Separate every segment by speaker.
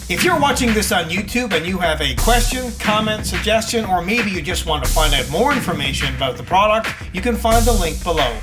Speaker 1: If you're watching this on YouTube and you have a question, comment, suggestion, or maybe you just want to find out more information about the product, you can find the link below.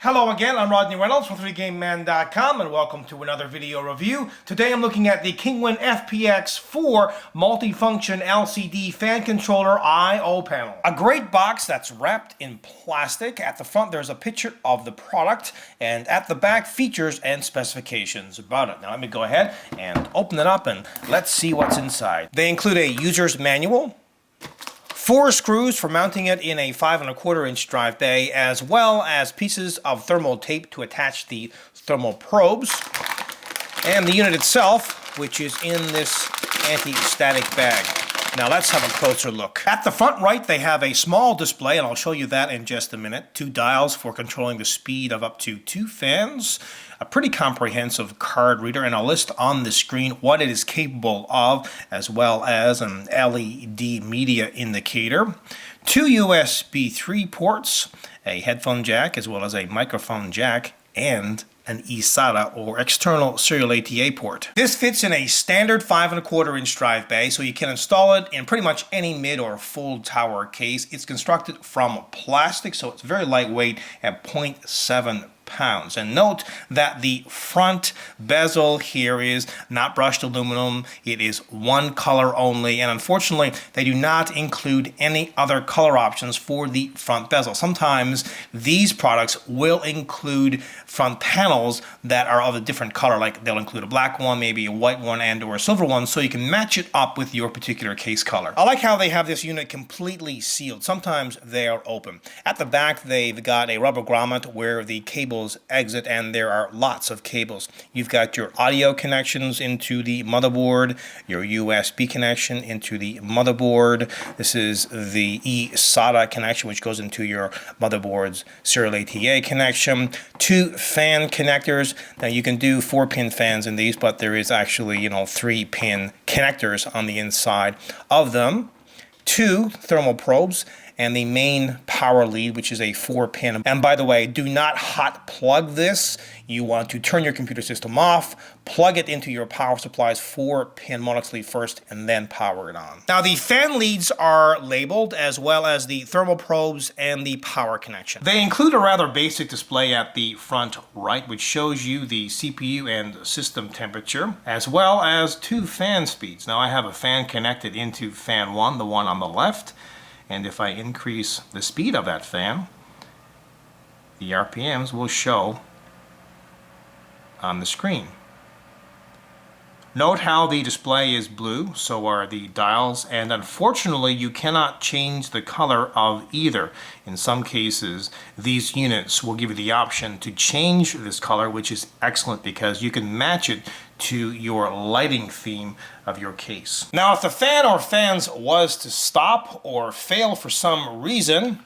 Speaker 1: Hello again, I'm Rodney Reynolds from 3DGameMan.com and welcome to another video review. Today I'm looking at the Kingwin FPX-004 multifunction LCD fan controller I/O panel. A great box that's wrapped in plastic. At the front there's a picture of the product, and at the back features and specifications about it. Now let me go ahead and open it up and let's see what's inside. They include a user's manual, 4 screws for mounting it in a 5¼ inch drive bay, as well as pieces of thermal tape to attach the thermal probes, and the unit itself, which is in this anti-static bag. Now let's have a closer look. At the front right, they have a small display, and I'll show you that in just a minute. 2 dials for controlling the speed of up to 2 fans. A pretty comprehensive card reader, and I'll list on the screen what it is capable of, as well as an LED media indicator. 2 USB 3 ports, a headphone jack, as well as a microphone jack, and an eSATA or external serial ATA port. This fits in a standard 5¼ inch drive bay, so you can install it in pretty much any mid or full tower case. It's constructed from plastic, so it's very lightweight at 0.7 pounds. And note that the front bezel here is not brushed aluminum. It is one color only, and unfortunately they do not include any other color options for the front bezel. Sometimes these products will include front panels that are of a different color, like they'll include a black one, maybe a white one, and or a silver one, so you can match it up with your particular case color. I like how they have this unit completely sealed. Sometimes they are open. At the back they've got a rubber grommet where the cables exit, and there are lots of cables. You've got your audio connections into the motherboard, your USB connection into the motherboard. This is the eSATA connection, which goes into your motherboard's serial ATA connection. 2 fan connectors. Now you can do 4-pin fans in these, but there is actually 3-pin connectors on the inside of them. 2 thermal probes, and the main power lead, which is a 4-pin. And by the way, do not hot plug this. You want to turn your computer system off, plug it into your power supply's 4-pin Molex lead first, and then power it on. Now the fan leads are labeled, as well as the thermal probes and the power connection. They include a rather basic display at the front right, which shows you the CPU and system temperature, as well as 2 fan speeds. Now I have a fan connected into fan 1, the one on the left. And if I increase the speed of that fan, the RPMs will show on the screen. Note how the display is blue, so are the dials, and unfortunately you cannot change the color of either. In some cases, these units will give you the option to change this color, which is excellent because you can match it to your lighting theme of your case. Now if the fan or fans was to stop or fail for some reason,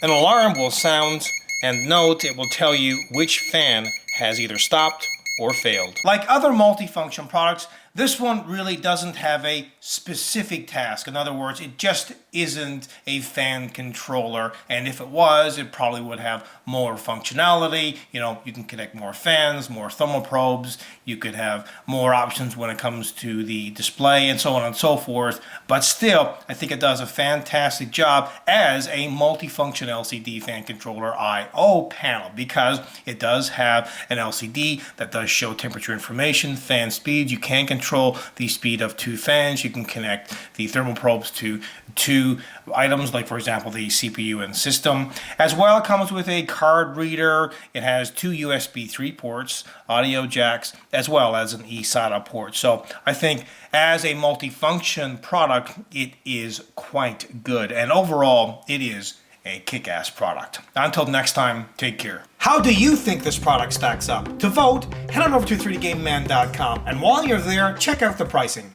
Speaker 1: an alarm will sound, and note it will tell you which fan has either stopped or failed. Like other multifunction products, this one really doesn't have a specific task. In other words, it just isn't a fan controller, and if it was, it probably would have more functionality. You can connect more fans, more thermal probes, you could have more options when it comes to the display, and so on and so forth. But still, I think it does a fantastic job as a multifunction LCD fan controller I/O panel, because it does have an LCD that does show temperature information, fan speed. You can control the speed of 2 fans. You can connect the thermal probes to 2 items, like for example the CPU and system. As well, it comes with a card reader. It has 2 USB 3 ports, audio jacks, as well as an eSATA port. So I think as a multifunction product, it is quite good, and overall it is a kick-ass product. Until next time, take care. How do you think this product stacks up? To vote, head on over to 3DGameMan.com, and while you're there, check out the pricing.